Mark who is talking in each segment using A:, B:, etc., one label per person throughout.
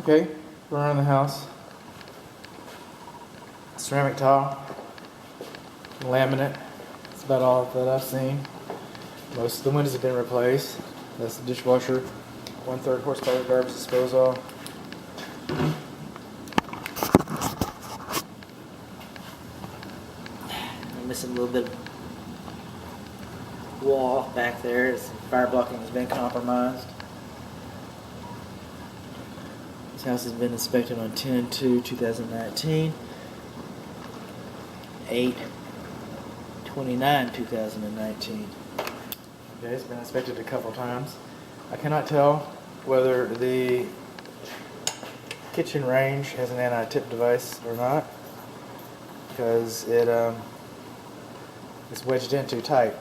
A: Okay, around the house. Ceramic tile, laminate. That's about all that I've seen. Most of the windows have been replaced. That's the dishwasher. 1/3 horsepower garbage disposal. I'm missing a little bit of wall back there. Fire blocking has been compromised. This house has been inspected on 10/2/2019, 8/29/2019. Okay, it's been inspected a couple times. I cannot tell whether the kitchen range has an anti-tip device or not because it's wedged in too tight.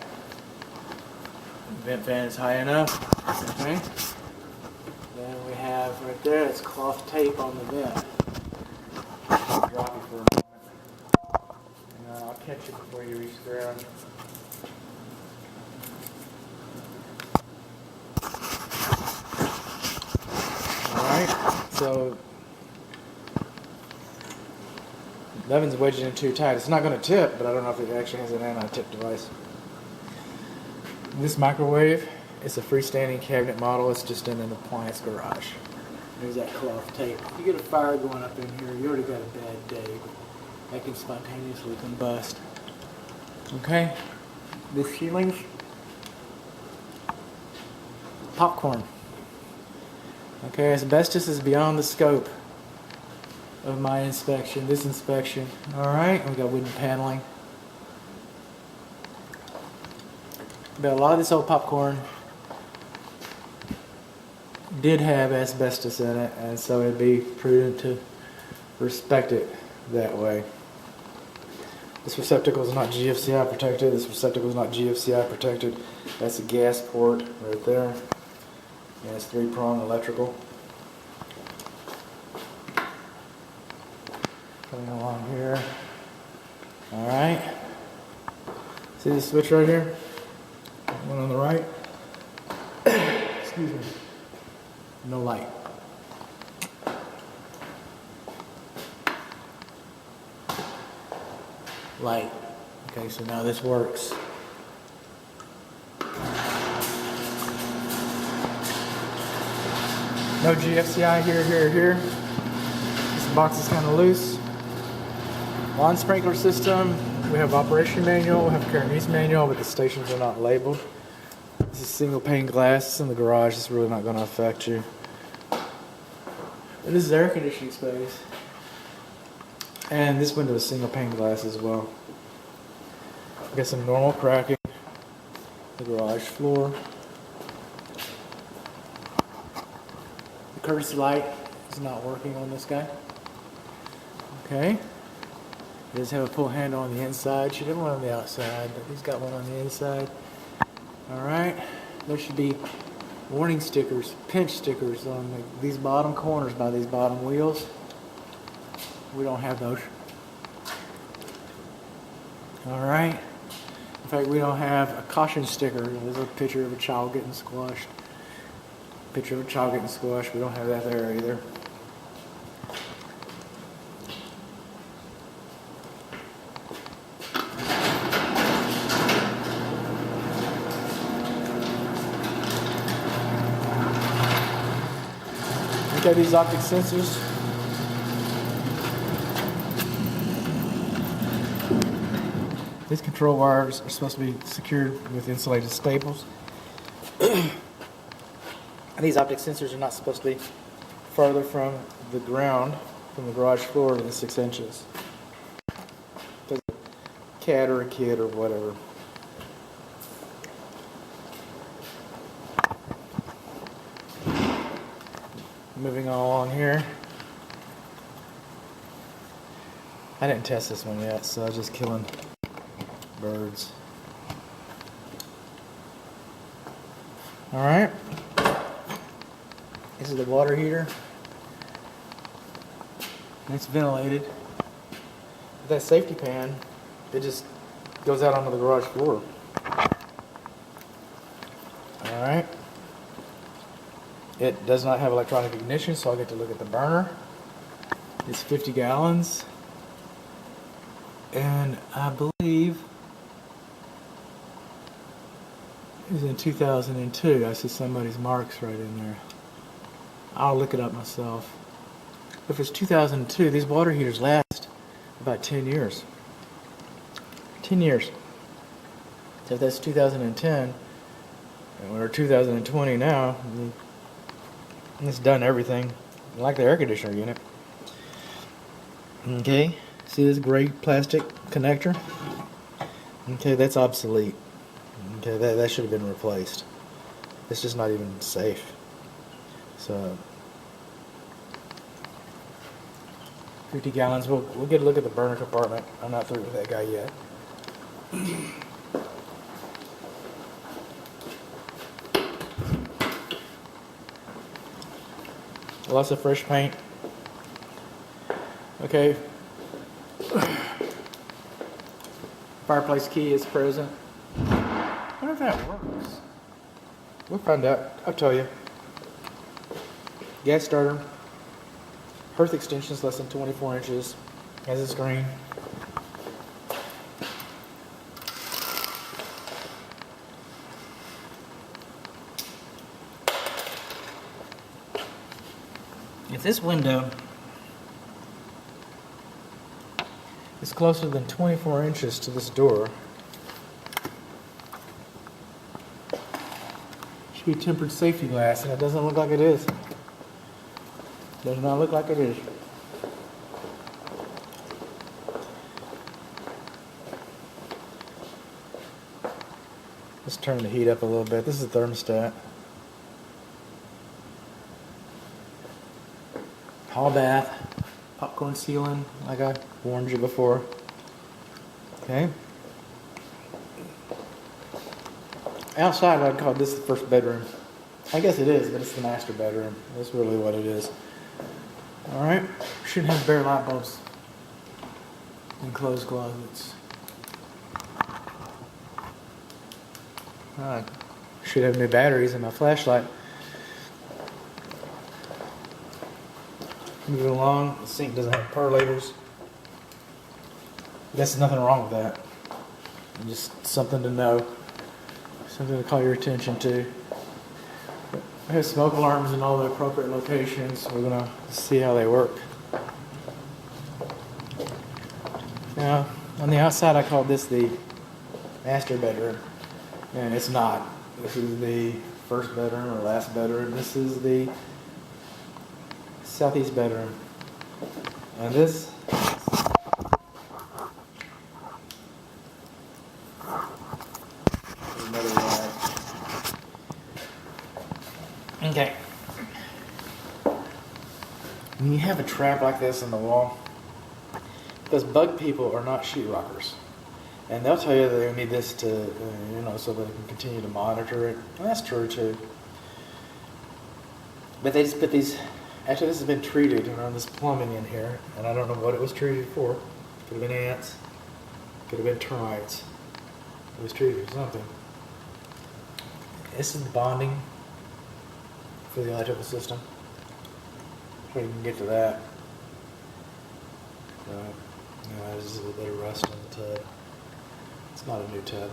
A: The vent fan is high enough. Okay. Then we have right there, it's cloth tape on the vent. I'll drop you for a moment. And I'll catch you before you reach the ground. Alright, so the oven's wedged in too tight. It's not going to tip, but I don't know if it actually has an anti-tip device. This microwave is a freestanding cabinet model. It's just in an appliance garage. There's that cloth tape. If you get a fire going up in here, you already got a bad day. That can spontaneously combust. Okay? The ceilings. Popcorn. Okay, asbestos is beyond the scope of my inspection, this inspection. Alright, we got wooden paneling. But a lot of this old popcorn did have asbestos in it, and so it'd be prudent to respect it that way. This receptacle is not GFCI protected. This receptacle is not GFCI protected. That's a gas port right there. And it's 3-prong electrical. Coming along here. Alright. See the switch right here? One on the right. Excuse me. No light. Light. Okay, so now this works. No GFCI here. This box is kind of loose. Lawn sprinkler system. We have operation manual, we have care and use manual, but the stations are not labeled. This is single pane glass. It's in the garage. It's really not going to affect you. And this is air conditioning space. And this window is single pane glass as well. We got some normal cracking. The garage floor. The courtesy light is not working on this guy. Okay. It does have a pull handle on the inside. She didn't one on the outside, but he's got one on the inside. Alright. There should be warning stickers, pinch stickers on these bottom corners by these bottom wheels. We don't have those. Alright. In fact, we don't have a caution sticker. There's a picture of a child getting squashed. Picture of a child getting squashed. We don't have that there either. Look at these optic sensors. These control wires are supposed to be secured with insulated staples. These optic sensors are not supposed to be farther from the ground, from the garage floor than 6 inches. Because a cat or a kid or whatever. Moving on along here. I didn't test this one yet, so I was just killing birds. Alright. This is the water heater. And it's ventilated. That safety pan, it just goes out onto the garage floor. Alright. It does not have electronic ignition, so I'll get to look at the burner. It's 50 gallons. And I believe it was in 2002. I see somebody's marks right in there. I'll look it up myself. If it's 2002, these water heaters last about 10 years. 10 years. So if that's 2010, and we're 2020 now, and it's done everything like the air conditioner unit. Okay, see this gray plastic connector? Okay, that's obsolete. Okay, that should have been replaced. It's just not even safe. So 50 gallons. We'll get a look at the burner compartment. I'm not through with that guy yet. Lots of fresh paint. Okay. Fireplace key is present. I wonder if that works. We'll find out. I'll tell you. Gas starter. Hearth extensions less than 24 inches. Has a screen. If this window is closer than 24 inches to this door, it should be tempered safety glass, and it doesn't look like it is. Does not look like it is. Let's turn the heat up a little bit. This is the thermostat. Hall bath, popcorn ceiling, like I warned you before. Okay. Outside, I'd call this the first bedroom. I guess it is, but it's the master bedroom. That's really what it is. All right. Should have bare light bulbs and closed closets. Should have new batteries in my flashlight. Moving along, the sink doesn't have percolators. There's nothing wrong with that. Just something to know, something to call your attention to. I have smoke alarms in all the appropriate locations. We're gonna see how they work. Now, on the outside, I call this the master bedroom, and it's not. This is the first bedroom or last bedroom. This is the southeast bedroom, and this is another one. Okay. When you have a trap like this in the wall, because bug people are not sheetrockers, and they'll tell you they need this to, so they can continue to monitor it, and that's true too. But they just put these. Actually, this has been treated around this plumbing in here, and I don't know what it was treated for. Could have been ants, could have been termites. It was treated for something. This is the bonding for the electrical system. So you can get to that. There's a little bit of rust on the tub. It's not a new tub.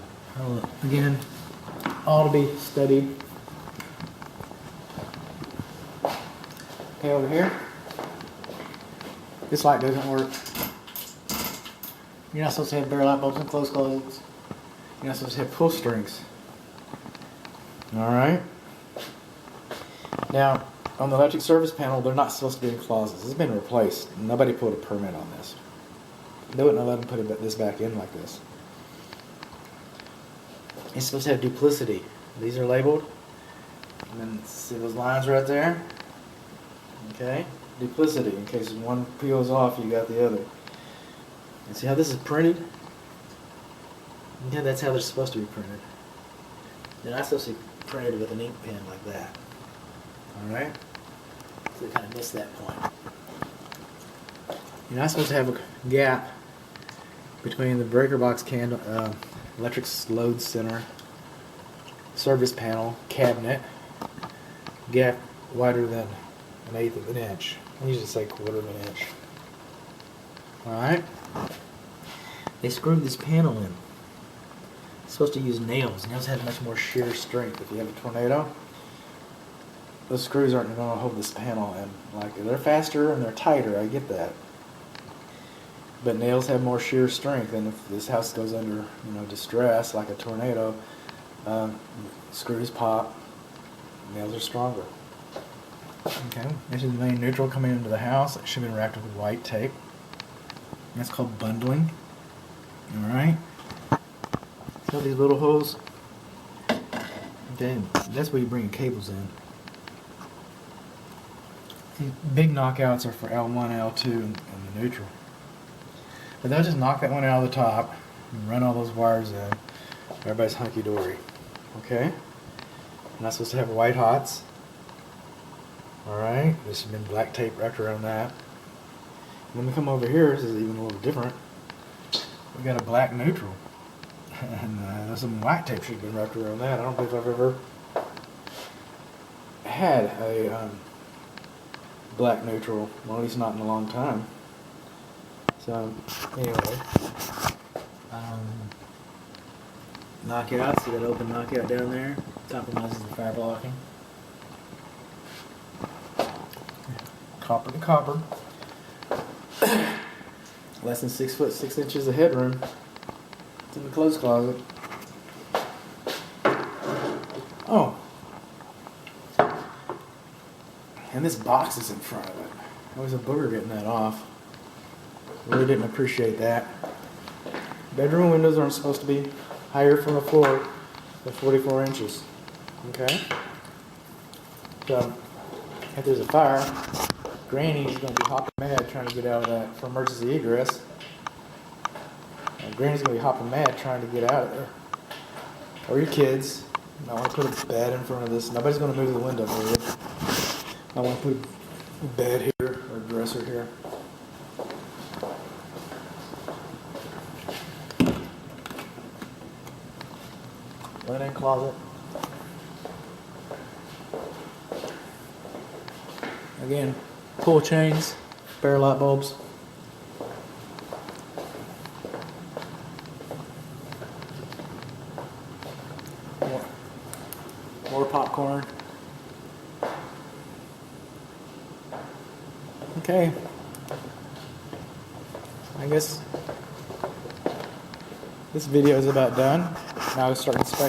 A: Again, all to be studied. Okay, over here, this light doesn't work. You're not supposed to have bare light bulbs and closed closets. You're not supposed to have pull strings. Alright. Now, on the electric service panel, they're not supposed to be in closets. It's been replaced. Nobody pulled a permit on this. They wouldn't have let them put this back in like this. It's supposed to have duplicity. These are labeled. And then see those lines right there? Okay, duplicity, in case one peels off, you got the other. And see how this is printed? Yeah, that's how they're supposed to be printed. They're not supposed to be printed with an ink pen like that. Alright? So they kind of missed that point. You're not supposed to have a gap between the breaker box candle, electric load center, service panel, cabinet, gap wider than 1/8 of an inch. I usually say 1/4 of an inch. Alright. They screwed this panel in. It's supposed to use nails. Nails have much more shear strength if you have a tornado. Those screws aren't going to hold this panel in. Like, they're faster and they're tighter, I get that. But nails have more shear strength, and if this house goes under, distress like a tornado, screws pop, nails are stronger. Okay, this is the main neutral coming into the house. It should be wrapped with white tape. That's called bundling. Alright. So these little holes, then that's where you bring cables in. These big knockouts are for L1, L2, and the neutral. But they'll just knock that one out of the top and run all those wires in. Everybody's hunky-dory. Okay? You're not supposed to have white hots. Alright, this has been black tape wrapped around that. When we come over here, this is even a little different. We got a black neutral. And there's some white tape should have been wrapped around that. I don't believe I've ever had a black neutral. Well, at least not in a long time. So, anyway. Knockout, see that open knockout down there? Compromises the fire blocking. Copper to copper. Less than 6 foot 6 inches of headroom. It's in the clothes closet. Oh. And this box is in front of it. There was a booger getting that off. Really didn't appreciate that. Bedroom windows aren't supposed to be higher from the floor than 44 inches. Okay? So, if there's a fire, Granny's going to be hopping mad trying to get out of that for emergency egress. And Granny's going to be hopping mad trying to get out of there. Or your kids. I want to put a bed in front of this. Nobody's going to move the window for you. I want to put a bed here or a dresser here. Linen closet. Again, pull chains, spare light bulbs. More popcorn. Okay. I guess this video is about done. Now I start inspecting.